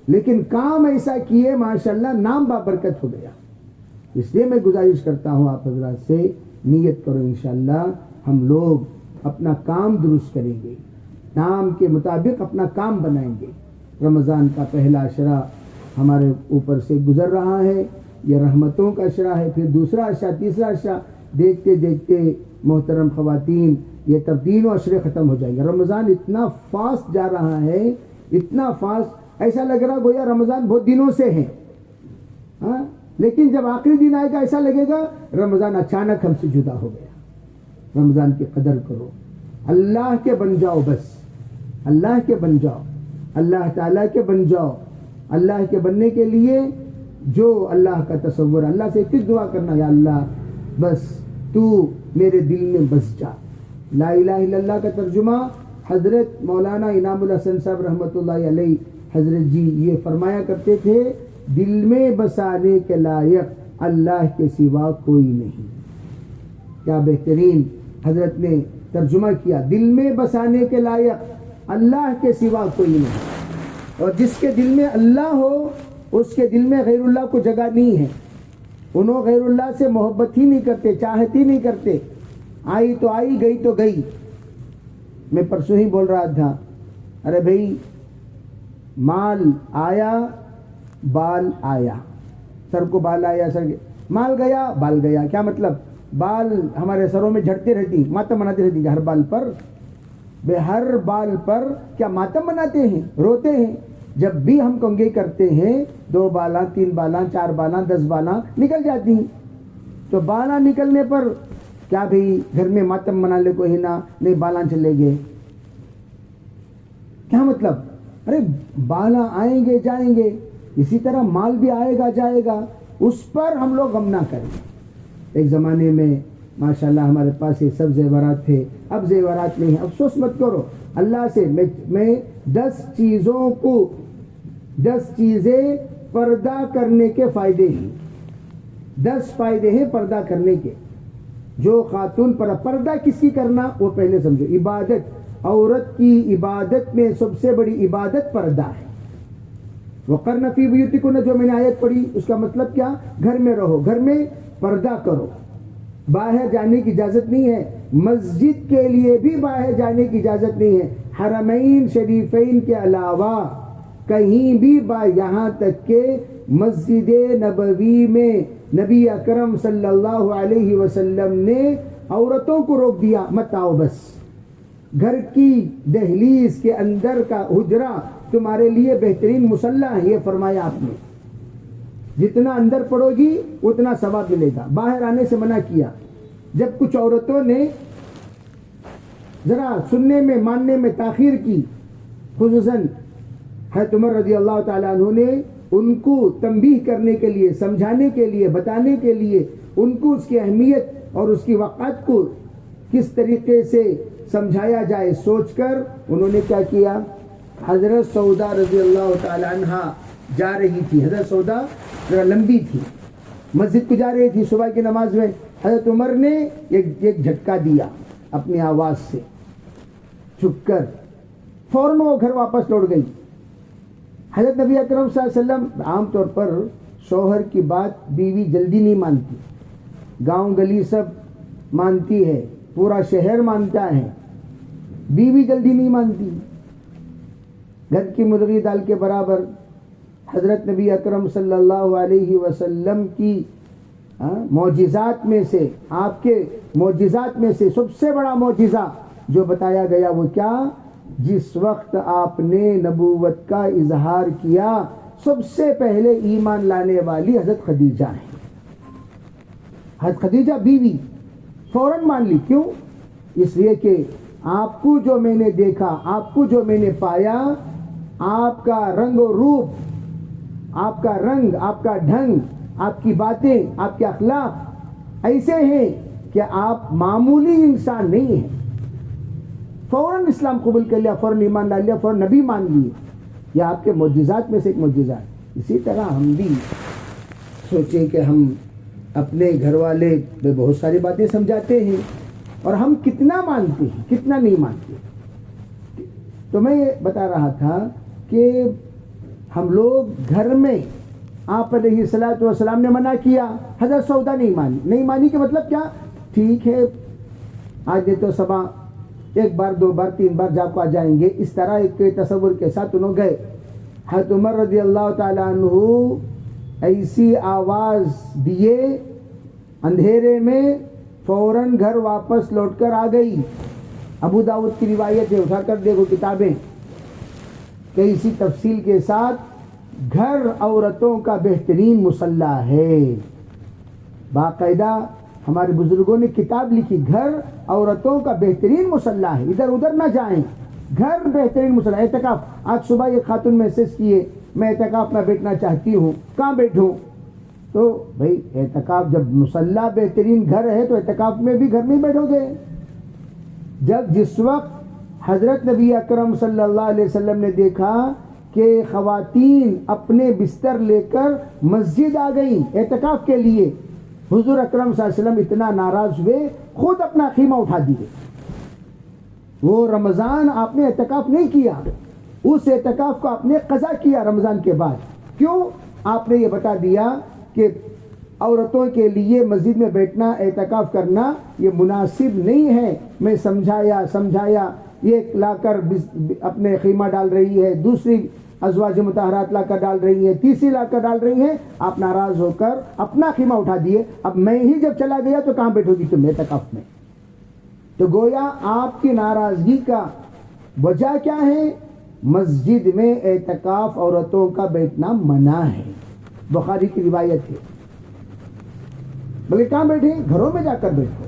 لیکن کام ایسا کیے ماشاءاللہ نام بابرکت ہو گیا. اس لیے میں گزارش کرتا ہوں آپ حضرات سے, نیت کرو انشاءاللہ ہم لوگ اپنا کام درست کریں گے, نام کے مطابق اپنا کام بنائیں گے. رمضان کا پہلا عشرہ ہمارے اوپر سے گزر رہا ہے, یہ رحمتوں کا عشرہ ہے. پھر دوسرا عشرہ, تیسرا عشرہ, دیکھتے دیکھتے محترم خواتین یہ تب تینوں عشرے ختم ہو جائیں گے. رمضان اتنا فاسٹ جا رہا ہے, اتنا فاسٹ, ایسا لگ رہا گویا رمضان بہت دنوں سے ہے. ہاں لیکن جب آخری دن آئے گا ایسا لگے گا رمضان اچانک ہم سے جدا ہو گیا. رمضان کی قدر کرو, اللہ کے بن جاؤ, بس اللہ کے بن جاؤ, اللہ تعالیٰ کے بن جاؤ. اللہ کے بننے کے لیے جو اللہ کا تصور, اللہ سے کس دعا کرنا, یا اللہ بس تو میرے دل میں بس جا. لا الہ الا اللہ کا ترجمہ حضرت مولانا انعام الحسن صاحب رحمۃ اللہ علیہ حضرت جی یہ فرمایا کرتے تھے, دل میں بسانے کے لائق اللہ کے سوا کوئی نہیں. کیا بہترین حضرت نے ترجمہ کیا, دل میں بسانے کے لائق اللہ کے سوا کوئی نہیں. اور جس کے دل میں اللہ ہو اس کے دل میں غیر اللہ کو جگہ نہیں ہے. انہوں غیر اللہ سے محبت ہی نہیں کرتے, چاہت ہی نہیں کرتے. آئی تو آئی, گئی تو گئی. میں پرسوں ہی بول رہا تھا, ارے بھائی مال آیا بال آیا, سر کو بال آیا, سر مال گیا بال گیا. کیا مطلب, بال ہمارے سروں میں جھڑتے رہتی, ماتم مناتے رہتی ہر بال پر. بے ہر بال پر کیا ماتم مناتے ہیں, روتے ہیں. جب بھی ہم کنگھے کرتے ہیں 2 بالاں 3 بالاں 4 بالاں 10 بالاں نکل جاتی ہیں. تو بالاں نکلنے پر کیا بھئی گھر میں ماتم منا لے کوئی نہ, نہیں بالاں چلے گئے. کیا مطلب, ارے بالاں آئیں گے جائیں گے, اسی طرح مال بھی آئے گا جائے گا, اس پر ہم لوگ غم نہ کریں. ایک زمانے میں ماشاءاللہ ہمارے پاس یہ سب زیورات تھے, اب زیورات نہیں. افسوس مت کرو اللہ سے, میں 10 چیزیں پردہ کرنے کے فائدے ہیں. 10 فائدے ہیں پردہ کرنے کے. جو خاتون پردہ کس کی کرنا وہ پہلے سمجھو. عبادت, عورت کی عبادت میں سب سے بڑی عبادت پردہ ہے. وقرن فی بیوتکن, جو میں نے آیت پڑھی اس کا مطلب کیا, گھر میں رہو, گھر میں پردہ کرو. باہر جانے کی اجازت نہیں ہے, مسجد کے لیے بھی باہر جانے کی اجازت نہیں ہے. حرمین شریفین کے علاوہ کہیں بھی یہاں تک کہ مسجد نبوی میں نبی اکرم صلی اللہ علیہ وسلم نے عورتوں کو روک دیا, مت آؤ, بس گھر کی دہلیز کے اندر کا حجرہ تمہارے لیے بہترین مصلی ہے. یہ فرمایا آپ نے, جتنا اندر پڑھو گی اتنا ثواب ملے گا. باہر آنے سے منع کیا. جب کچھ عورتوں نے ذرا سننے میں ماننے میں تاخیر کی, خصوصاً حضرت عمر رضی اللہ تعالیٰ عنہ نے ان کو تنبیہ کرنے کے لیے, سمجھانے کے لیے, بتانے کے لیے, ان کو اس کی اہمیت اور اس کی وقت کو کس طریقے سے سمجھایا جائے سوچ کر انہوں نے کیا کیا, حضرت سودا رضی اللہ تعالیٰ عنہ جا رہی تھی. حضرت سودا ذرا لمبی تھی, مسجد کو جا رہی تھی صبح کی نماز میں. حضرت عمر نے ایک جھٹکا دیا اپنی آواز سے, چھپ کر فوراً وہ گھر واپس لوٹ گئی. حضرت نبی اکرم صلی اللہ علیہ وسلم, عام طور پر شوہر کی بات بیوی جلدی نہیں مانتی, گاؤں گلی سب مانتی ہے, پورا شہر مانتا ہے, بیوی جلدی نہیں مانتی. گھر کی مرغی دال کے برابر. حضرت نبی اکرم صلی اللہ علیہ وسلم کی معجزات میں سے, آپ کے معجزات میں سے سب سے بڑا معجزہ جو بتایا گیا وہ کیا, جس وقت آپ نے نبوت کا اظہار کیا سب سے پہلے ایمان لانے والی حضرت خدیجہ ہیں. حضرت خدیجہ بیوی فوراً مان لی. کیوں, اس لیے کہ آپ کو جو میں نے دیکھا, آپ کو جو میں نے پایا, آپ کا رنگ و روپ, آپ کا رنگ, آپ کا ڈھنگ, آپ کی باتیں, آپ کے اخلاق ایسے ہیں کہ آپ معمولی انسان نہیں ہیں. فوراً اسلام قبول کر لیا, فوراً ایمان لا لیا, فوراً نبی مان لیے. یہ آپ کے معجزات میں سے ایک معجزہ ہے. اسی طرح ہم بھی سوچیں کہ ہم اپنے گھر والے میں بہت ساری باتیں سمجھاتے ہیں اور ہم کتنا مانتے ہیں کتنا نہیں مانتے. تو میں یہ بتا رہا تھا کہ ہم لوگ گھر میں آپ علیہ الصلوۃ والسلام نے منع کیا, حضرت سودا نہیں مانی کہ مطلب کیا, ٹھیک ہے آج نہیں تو صبح ایک بار دو بار تین بار جا کو آ جائیں گے, اس طرح ایک تصور کے ساتھ انہوں گئے. حضرت عمر رضی اللہ تعالیٰ عنہ ایسی آواز دیے اندھیرے میں, فوراً گھر واپس لوٹ کر آ گئی. ابو داؤد کی روایت ہے, اٹھا کر دیکھو کتابیں, کہ اسی تفصیل کے ساتھ گھر عورتوں کا بہترین مصلی ہے. باقاعدہ ہمارے بزرگوں نے کتاب لکھی, گھر عورتوں کا بہترین مصلی ہے, ادھر ادھر نہ جائیں, گھر بہترین مصلی. اعتکاف, آج صبح ایک خاتون میسج کیے میں اعتکاف میں بیٹھنا چاہتی ہوں, کہاں بیٹھوں؟ تو بھائی اعتکاف جب مصلی بہترین گھر ہے تو اعتکاف میں بھی گھر میں بیٹھو گے. جس وقت حضرت نبی اکرم صلی اللہ علیہ وسلم نے دیکھا کہ خواتین اپنے بستر لے کر مسجد آ گئیں اعتکاف کے لیے, حضور اکرم صلی اللہ علیہ وسلم اتنا ناراض ہوئے, خود اپنا خیمہ اٹھا دیے. وہ رمضان آپ نے اعتکاف نہیں کیا, اس اعتکاف کو آپ نے قضا کیا رمضان کے بعد. کیوں؟ آپ نے یہ بتا دیا کہ عورتوں کے لیے مسجد میں بیٹھنا, اعتکاف کرنا یہ مناسب نہیں ہے. میں سمجھایا, یہ لا کر اپنے خیمہ ڈال رہی ہے, دوسری ازواج مطہرات لا کر ڈال رہی ہے, تیسری لا کر ڈال رہی ہے. آپ ناراض ہو کر اپنا خیمہ اٹھا دیے. اب میں ہی جب چلا گیا تو کہاں بیٹھو گی تم اعتکاف میں؟ تو گویا آپ کی ناراضگی کا وجہ کیا ہے؟ مسجد میں اعتکاف عورتوں کا بیٹھنا منع ہے, بخاری کی روایت ہے. بلکہ کہاں بیٹھے؟ گھروں میں جا کر بیٹھو,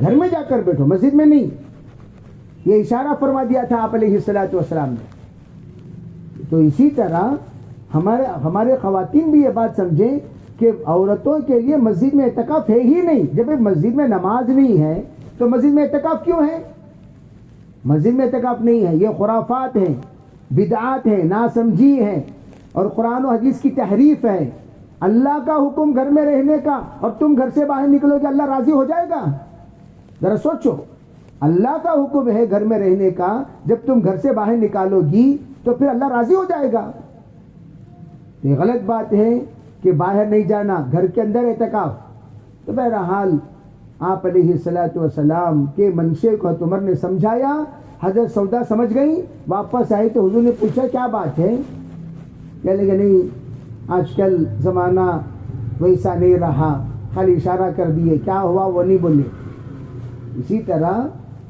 گھر میں جا کر بیٹھو, مسجد میں نہیں. یہ اشارہ فرما دیا تھا آپ علیہ الصلوۃ والسلام نے. تو اسی طرح ہمارے خواتین بھی یہ بات سمجھیں کہ عورتوں کے لیے مسجد میں اعتکاف ہے ہی نہیں. جب مسجد میں نماز نہیں ہے تو مسجد میں اعتکاف کیوں ہے؟ مسجد میں اعتکاف نہیں ہے, یہ خرافات ہیں, بدعات ہیں, ناسمجھی ہیں, اور قرآن و حدیث کی تحریف ہے. اللہ کا حکم گھر میں رہنے کا, اور تم گھر سے باہر نکلو گے, اللہ راضی ہو جائے گا؟ ذرا سوچو, اللہ کا حکم ہے گھر میں رہنے کا, جب تم گھر سے باہر نکالو گی تو پھر اللہ راضی ہو جائے گا؟ یہ غلط بات ہے کہ باہر نہیں جانا, گھر کے اندر اعتکاف. تو بہرحال آپ علیہ الصلوۃ والسلام کے منشے کو حضرت عمر نے سمجھایا. حضرت سودا سمجھ گئی, واپس آئی تو حضور نے پوچھا کیا بات ہے؟ کہنے لگے نہیں آج کل زمانہ ویسا نہیں رہا, خالی اشارہ کر دیے, کیا ہوا وہ نہیں بولے. اسی طرح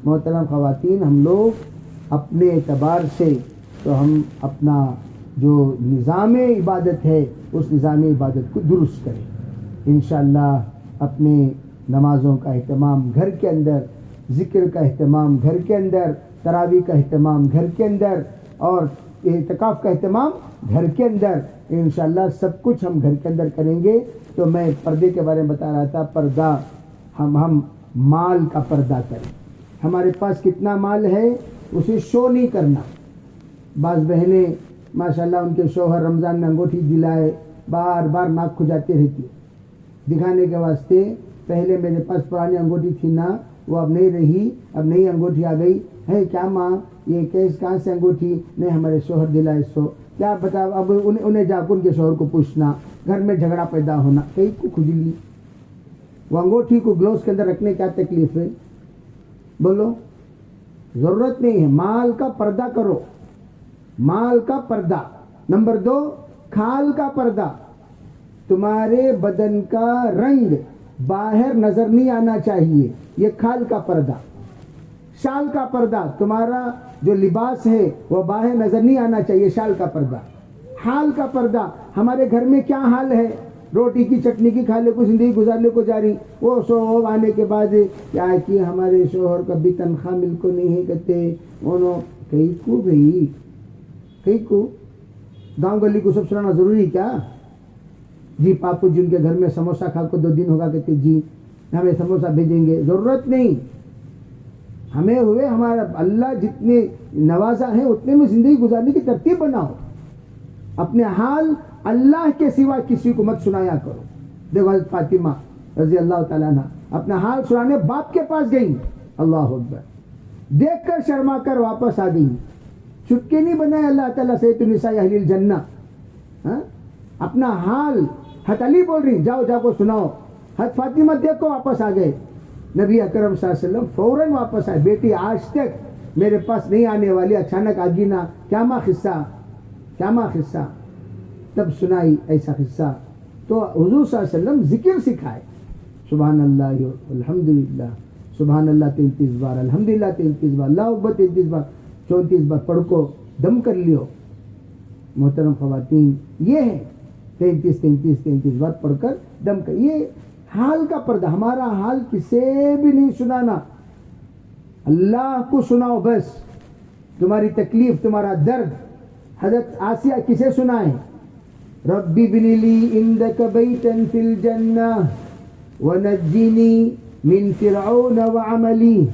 محترم خواتین, ہم لوگ اپنے اعتبار سے تو ہم اپنا جو نظام عبادت ہے اس نظام عبادت کو درست کریں. انشاءاللہ اپنے نمازوں کا اہتمام گھر کے اندر, ذکر کا اہتمام گھر کے اندر, تراویح کا اہتمام گھر کے اندر, اور اعتکاف کا اہتمام گھر کے اندر. انشاءاللہ سب کچھ ہم گھر کے اندر کریں گے. تو میں پردے کے بارے میں بتا رہا تھا, پردہ ہم مال کا پردہ کریں. ہمارے پاس کتنا مال ہے اسے شو نہیں کرنا. بعض بہنیں ماشاءاللہ ان کے شوہر رمضان میں انگوٹھی دلائے, بار بار ناک کھجاتی رہتی دکھانے کے واسطے. پہلے میرے پاس پرانی انگوٹھی تھی نا, وہ اب نہیں رہی, اب نئی انگوٹھی آ گئی ہے. کیا ماں یہ کیس کہاں سے انگوٹھی؟ نہیں ہمارے شوہر دلائے. سو کیا بتا, اب انہیں جا کر ان کے شوہر کو پوچھنا, گھر میں جھگڑا پیدا ہونا. کئی کو کھجلی, وہ انگوٹھی کو گلوز کے اندر رکھنے کیا تکلیف ہے؟ بولو, ضرورت نہیں ہے. مال کا پردہ کرو, مال کا پردہ. نمبر 2, کھال کا پردہ. تمہارے بدن کا رنگ باہر نظر نہیں آنا چاہیے, یہ کھال کا پردہ. شال کا پردہ, تمہارا جو لباس ہے وہ باہر نظر نہیں آنا چاہیے, شال کا پردہ. حال کا پردہ, ہمارے گھر میں کیا حال ہے, روٹی کی چٹنی کی کھا لے کو زندگی گزارنے کو جا رہی. وہ سو آنے کے بعد کیا کہ ہمارے شوہر کا بھی تنخواہ مل کو نہیں ہے, کہتے انہوں کئی کو بھئی, کئی کو گاؤں گلی کو سب سنانا ضروری کیا؟ جی پاپو جی ان کے گھر میں سموسہ کھا کو 2 دن ہوگا, کہتے جی ہمیں سموسہ بھیجیں گے، ضرورت نہیں. ہمیں ہوئے ہمارا اللہ جتنے نوازا ہے اتنے میں زندگی گزارنے کی ترتیب بناؤ. اپنے حال اللہ کے سوا کسی کو مت سنایا کرو. دیکھو حضرت فاطمہ رضی اللہ تعالیٰ عنہ اپنا حال سنانے باپ کے پاس گئیں. اللہ اکبر. دیکھ کر شرما کر واپس آ گئی. چپکے نہیں بنائے اللہ تعالیٰ سے تو نساء اہل الجنہ. اپنا حال حضرت علی بول رہی جاؤ جا کو سناؤ. حضرت فاطمہ دیکھو واپس آ گئے. نبی اکرم صلی اللہ علیہ وسلم فوراً واپس آئے. بیٹی آج تک میرے پاس نہیں آنے والی، اچانک آگی نا، کیا ماں قصہ، کیا ماں قصہ. تب سنائی ایسا قصہ. تو حضور صلی اللہ علیہ وسلم ذکر سکھائے. سبحان اللہ الحمدللہ، سبحان اللہ 33 بار، الحمدللہ 33 بار، اللہ اکبر 33 بار، 34 بار پڑھ کو دم کر لیو. محترم خواتین یہ ہے 33 بار پڑھ کر دم کر. یہ حال کا پردہ. ہمارا حال کسے بھی نہیں سنانا، اللہ کو سناؤ بس. تمہاری تکلیف، تمہارا درد حضرت آسیہ کسے سنائے؟ ربی بنی لی عندک بیتا فی الجنہ ونجنی من فرعون وعملی.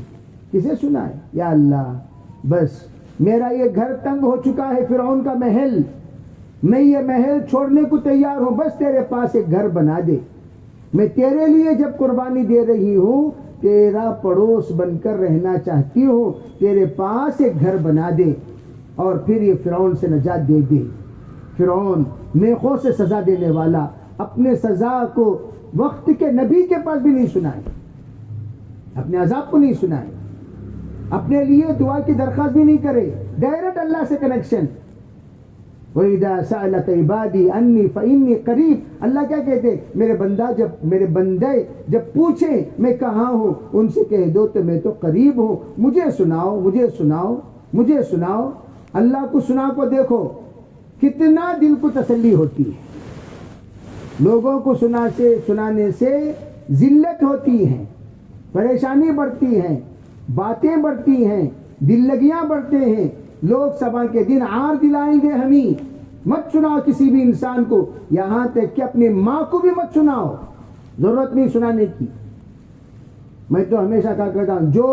کسے سنائے؟ یا اللہ بس میرا یہ گھر تنگ ہو چکا ہے، فرعون کا محل، میں یہ محل چھوڑنے کو تیار ہوں، بس تیرے پاس ایک گھر بنا دے. میں تیرے لیے جب قربانی دے رہی ہوں تیرا پڑوس بن کر رہنا چاہتی ہوں، تیرے پاس ایک گھر بنا دے اور پھر یہ فرعون سے نجات دے دے. فرعون نیکوں سے سزا دینے والا اپنے سزا کو وقت کے نبی کے پاس بھی نہیں سنائے، اپنے عذاب کو نہیں سنائے، اپنے لیے دعا کی درخواست بھی نہیں کرے، ڈائریکٹ اللہ سے کنیکشن. وَإِذَا سَأَلَكَ عِبَادِي عَنِّي فَإِنِّي قَرِيبٌ. اللہ کیا کہتے؟ میرے بندے جب پوچھیں میں کہاں ہوں، ان سے کہہ دو تو میں تو قریب ہوں، مجھے سناؤ، مجھے سناؤ، مجھے سناؤ. اللہ کو سنا کو دیکھو کتنا دل کو تسلی ہوتی ہے. لوگوں کو سنانے سے ذلت ہوتی ہے، پریشانی بڑھتی ہے، باتیں بڑھتی ہیں، دل لگیاں بڑھتے ہیں. لوگ صبح کے دن عار دلائیں گے ہمیں. مت سناؤ کسی بھی انسان کو، یہاں تک کہ اپنی ماں کو بھی مت سناؤ، ضرورت نہیں سنانے کی. میں تو ہمیشہ کہا کرتا ہوں جو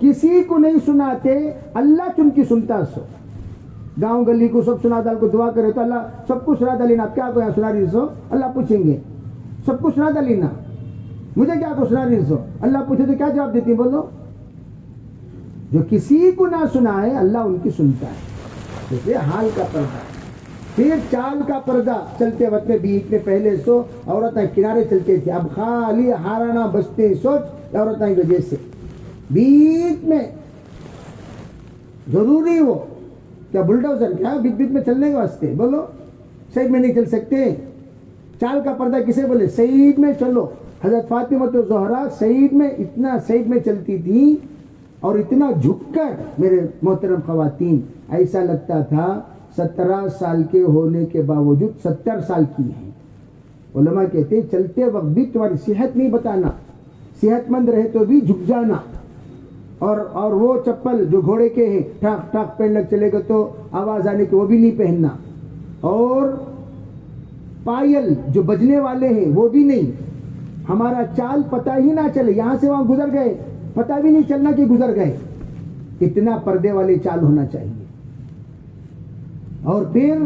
کسی کو نہیں سناتے اللہ تم کی سنتا سو. گاؤں گلی کو سب سنا دال کو دعا کرے تو اللہ سب کو سنا دلینا. آپ کیا کو یہاں سنا رہی سو؟ اللہ پوچھیں گے سب کو سنا دلینا، مجھے کیا کو سنا رہی سو؟ اللہ پوچھے تو کیا جواب دیتی؟ بولو. جو کسی کو نہ سنائے اللہ ان کی سنتا ہے. جیسے حال کا پردہ. پھر چال کا پردہ. چلتے وقت میں بیچ میں پہلے سو عورتیں کنارے چلتے تھے، اب خالی ہارانا بچتے سوچ عورتیں کی وجہ سے بیچ میں ضروری وہ کیا بلڈوزر کیا بیچ بیچ میں چلنے کے واسطے. بولو سائڈ میں نہیں چل سکتے. چال کا پردہ کسے بولے؟ سائڈ میں چلو. حضرت فاطمہ زہرا سائڈ میں اتنا سائڈ میں چلتی تھی اور اتنا جھک کر. میرے محترم خواتین ایسا لگتا تھا 17 سال کے ہونے کے باوجود 70 سال کی ہیں. علماء کہتے چلتے وقت بھی تمہاری صحت نہیں بتانا، صحت مند رہے تو بھی جھک جانا. اور وہ چپل جو گھوڑے کے ہیں ٹھاک ٹھاک پہن لگ چلے گا تو آواز آنے کے وہ بھی نہیں پہننا. اور پائل جو بجنے والے ہیں وہ بھی نہیں. ہمارا چال پتہ ہی نہ چلے، یہاں سے وہاں گزر گئے پتہ بھی نہیں چلنا کہ گزر گئے. اتنا پردے والے چال ہونا چاہیے. اور پھر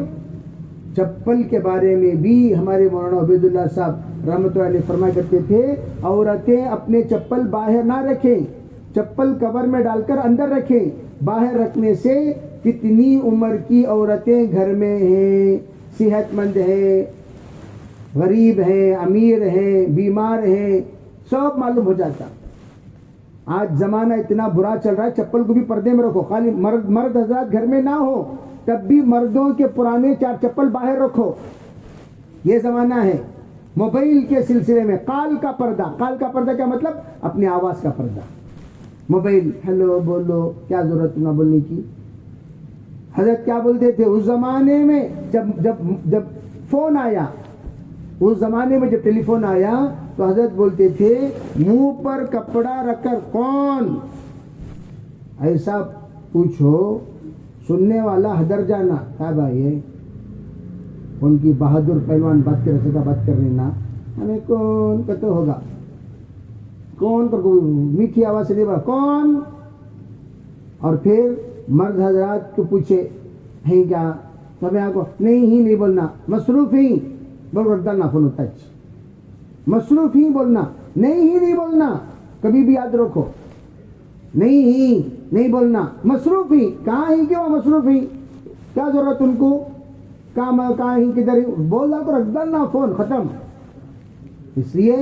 چپل کے بارے میں بھی ہمارے مولانا عبید اللہ صاحب رحمۃ اللہ علیہ فرمایا کرتے تھے عورتیں اپنے چپل باہر نہ رکھیں، چپل کور میں ڈال کر اندر رکھیں. باہر رکھنے سے کتنی عمر کی عورتیں گھر میں ہیں، صحت مند ہیں، غریب ہیں، امیر ہیں، بیمار ہیں، سب معلوم ہو جاتا. آج زمانہ اتنا برا چل رہا ہے، چپل کو بھی پردے میں رکھو. خالی مرد حضرات گھر میں نہ ہو تب بھی مردوں کے پرانے 4 چپل باہر رکھو. یہ زمانہ ہے. موبائل کے سلسلے میں قال کا پردہ. قال کا پردہ کیا مطلب؟ اپنی آواز کا پردہ. موبائل ہیلو بولو، کیا ضرورت نہ بولنے کی. حضرت کیا بولتے تھے اس زمانے میں جب فون آیا، اس زمانے میں جب ٹیلی فون آیا تو حضرت بولتے تھے منہ پر کپڑا رکھ کر کون ایسا پوچھو، سننے والا حدر جانا. کیا بھائی ہے ان کی بہادر پہلوان بات کر سکتا، بات کرنے نہ ہمیں کون پتہ ہوگا. کون کر کو میٹھی آواز سے نہیں بولا کون. اور پھر مرد حضرات کو پوچھے ہیں کیا تمہیں آپ کو نہیں بولنا, مصروف ہی بول رکھتا نا فون ٹچ, مصروف ہی بولنا, نہیں بولنا, کبھی بھی یاد رکھو, نہیں بولنا, مصروف ہی. کہاں ہی کیوں مصروف ہی, کیا ضرورت ان کو, کہاں ہی کدھر بول رہا تو رکھ ڈالنا فون ختم. اس لیے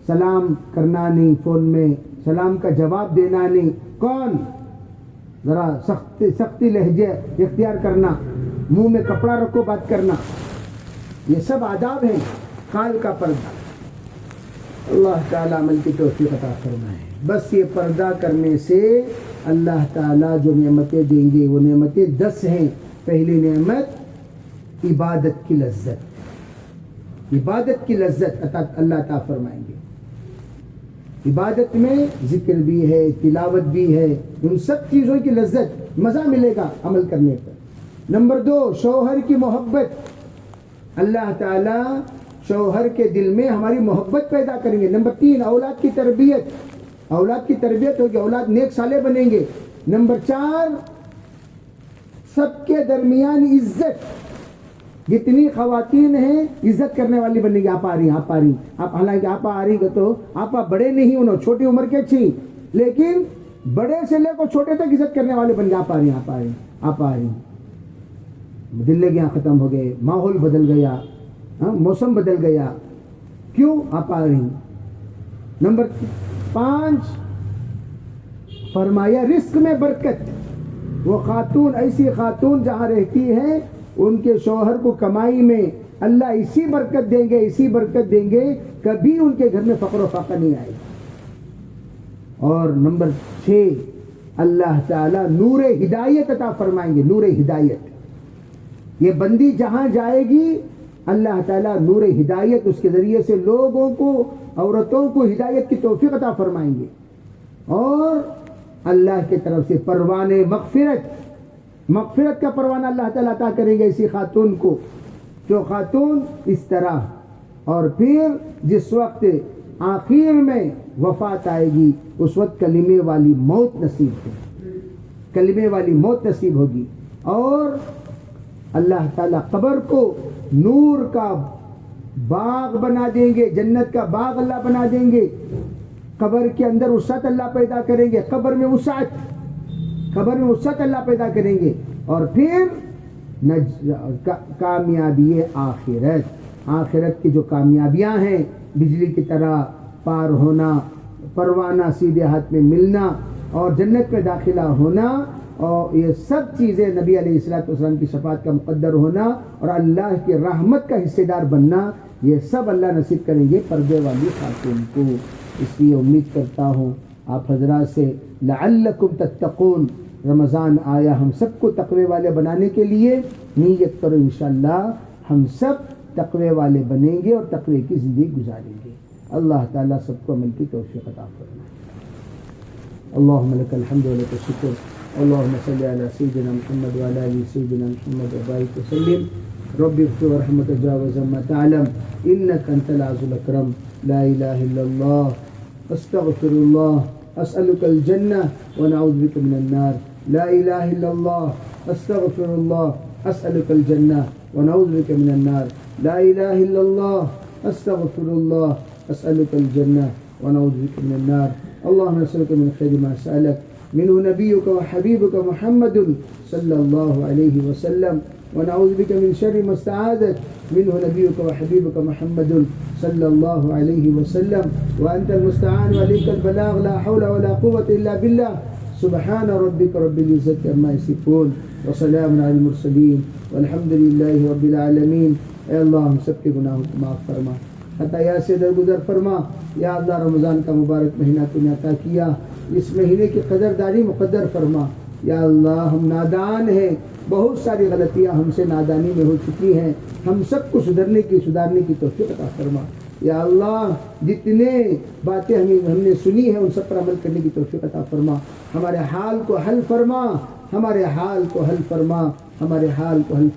سلام کرنا نہیں, فون میں سلام کا جواب دینا نہیں, کون ذرا سختی لہجے اختیار کرنا, منہ میں کپڑا رکھو بات کرنا, یہ سب آداب ہیں. خال کا پردہ, اللہ تعالیٰ عمل کی توفیق عطا فرمائے. بس یہ پردہ کرنے سے اللہ تعالیٰ جو نعمتیں دیں گے وہ نعمتیں 10 ہیں. پہلی نعمت عبادت کی لذت, عبادت کی لذت اللہ عطا فرمائیں گے. عبادت میں ذکر بھی ہے, تلاوت بھی ہے, ان سب چیزوں کی لذت مزہ ملے گا عمل کرنے پر. نمبر 2 شوہر کی محبت, اللہ تعالیٰ شوہر کے دل میں ہماری محبت پیدا کریں گے. نمبر 3 اولاد کی تربیت, اولاد کی تربیت ہوگی, اولاد نیک صالح بنیں گے. نمبر 4 سب کے درمیان عزت, جتنی خواتین ہیں عزت کرنے والی بننے گی. آپ آ رہی آپ حالانکہ آپ آ رہی تو آپ بڑے نہیں انہوں, چھوٹی عمر کے اچھی, لیکن بڑے سے لے کو چھوٹے تک عزت کرنے والے بن گئے. آپ آ رہی دل لگیاں ختم ہو گئے, ماحول بدل گیا, موسم بدل گیا, کیوں آپ آ رہی. نمبر 5 فرمایا رزق میں برکت. وہ خاتون, ایسی خاتون جہاں رہتی ہیں ان کے شوہر کو کمائی میں اللہ اسی برکت دیں گے, کبھی ان کے گھر میں فقر و فاقہ نہیں آئے گا. اور نمبر 6 اللہ تعالیٰ نور ہدایت عطا فرمائیں گے. نور ہدایت, یہ بندی جہاں جائے گی اللہ تعالیٰ نور ہدایت اس کے ذریعے سے لوگوں کو, عورتوں کو ہدایت کی توفیق عطا فرمائیں گے. اور اللہ کی طرف سے پروانے مغفرت کا پروانہ اللہ تعالیٰ عطا کریں گے ایسی خاتون کو, جو خاتون اس طرح. اور پھر جس وقت آخر میں وفات آئے گی اس وقت کلمے والی موت نصیب ہوگی. اور اللہ تعالیٰ قبر کو نور کا باغ بنا دیں گے, جنت کا باغ اللہ بنا دیں گے. قبر کے اندر وسعت اللہ پیدا کریں گے, قبر میں وسعت اللہ پیدا کریں گے. اور پھر کامیابی آخرت کی جو کامیابیاں ہیں, بجلی کی طرح پار ہونا, پروانہ سیدھے ہاتھ میں ملنا, اور جنت میں داخلہ ہونا, اور یہ سب چیزیں نبی علیہ الصلوۃ والسلام کی شفاعت کا مقدر ہونا اور اللہ کی رحمت کا حصے دار بننا, یہ سب اللہ نصیب کریں گے پردے والی خاتون کو. اس لیے امید کرتا ہوں آپ حضرات سے, لعلکم تتقون, رمضان آیا ہم سب کو تقوی والے بنانے کے لیے, نیت کرو انشاءاللہ ہم سب تقوی والے بنیں گے اور تقوی کی زندگی گزاریں گے. اللہ تعالیٰ سب کو عمل کی توفیق عطا فرمائے. اللہم لک الحمد و لک الشکر. اللہم صلی علی سیدنا محمد وعلی آل سیدنا محمد وبارک وسلم. رب اغفر وارحم وتجاوز ما تعلم انک انت العزیز الاکرم. لا الہ الا اللہ استغفر اللہ اسألک الجنہ ونعوذ بک من النار. لا الہ الا اللہ استغفر اللہ اسألک الجنہ ونعوذ بک من النار. لا الہ الا اللہ استغفر اللہ اسألک الجنہ ونعوذ بک من النار. اللهم نسألك من خير ما سألك منه نبيك وحبيبك محمد صلى الله عليه وسلم, ونعوذ بك من شر ما استعاذك منه نبيك وحبيبك محمد صلى الله عليه وسلم, وأنت المستعان وعليك البلاغ, لا حول ولا قوة إلا بالله. سبحان ربك رب العزة عما يصفون وسلام على المرسلين والحمد لله رب العالمين. اے اللہ ہم سب کے گناہوں کو معاف فرما, خطایا سے درگزر فرما. یا اللہ رمضان کا مبارک مہینہ تو نے عطا کیا, اس مہینے کی قدرداری مقدر فرما. یا اللہ ہم نادان ہیں, بہت ساری غلطیاں ہم سے نادانی میں ہو چکی ہیں, ہم سب کو سدھارنے کی توفیق عطا فرما. یا اللہ جتنے باتیں ہم نے سنی ہیں ان سب پر عمل کرنے کی توفیق عطا فرما. ہمارے حال کو حل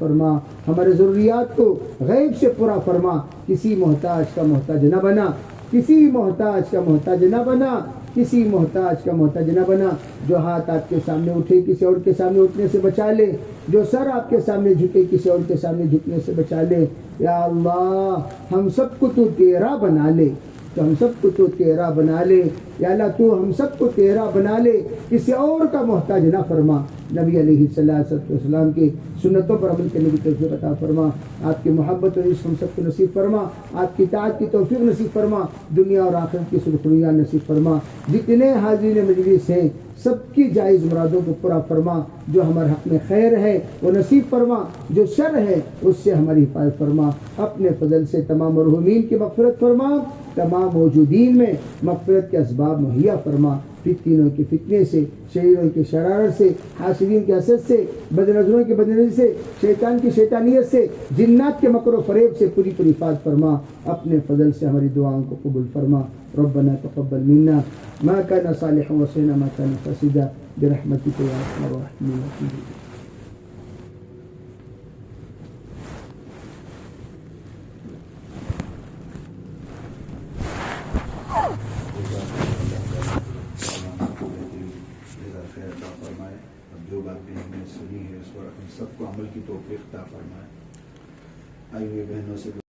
فرما, ہمارے ضروریات کو غیب سے پورا فرما. کسی محتاج کا محتاج نہ بنا, کسی محتاج کا محتاج نہ بنا، کسی محتاج کا محتاج نہ بنا۔ جو ہاتھ آپ کے سامنے اٹھے کسی اور کے سامنے اٹھنے سے بچا لے، جو سر آپ کے سامنے جھکے کسی اور کے سامنے جھکنے سے بچا لے۔ یا اللہ ہم سب کو تو تیرا بنا لے، تو ہم سب کو تو تیرا بنا لے۔ یا اللہ تو ہم سب کو تیرا بنا لے، کسی اور کا محتاج نہ فرما۔ نبی علیہ السلام کی سنتوں پر عمل کرنے کی توفیق عطا فرما، آپ کی محبت اور عشق ہم سب کو نصیب فرما، آپ کی اطاعت کی توفیق نصیب فرما، دنیا اور آخرت کی سرخریاں نصیب فرما۔ جتنے حاضرین مجلس ہیں سب کی جائز مرادوں کو پورا فرما، جو ہمارے حق میں خیر ہے وہ نصیب فرما، جو شر ہے اس سے ہماری حفاظت فرما۔ اپنے فضل سے تمام مرحومین کی مغفرت فرما، تمام موجودین میں مغفرت کے اسباب مہیا فرما، فتنوں کے فتنے سے، شریروں کی شرارت سے، حاسدین کے حسد سے، بد نظروں کی بدنظری سے، شیطان کی شیطانیت سے، جنات کے مکر و فریب سے پوری پوری حفاظت فرما۔ اپنے فضل سے ہماری دعاؤں کو قبول فرما۔ ربنا تقبل منا ما كان صالحا وصينا ما كان فاسدا برحمتك يا ارحم الراحمين۔ جو بات بھی ہم نے سنی ہے اس پر ہم سب کو عمل کی توفیق عطا فرمائے۔ آئیے بہنوں سے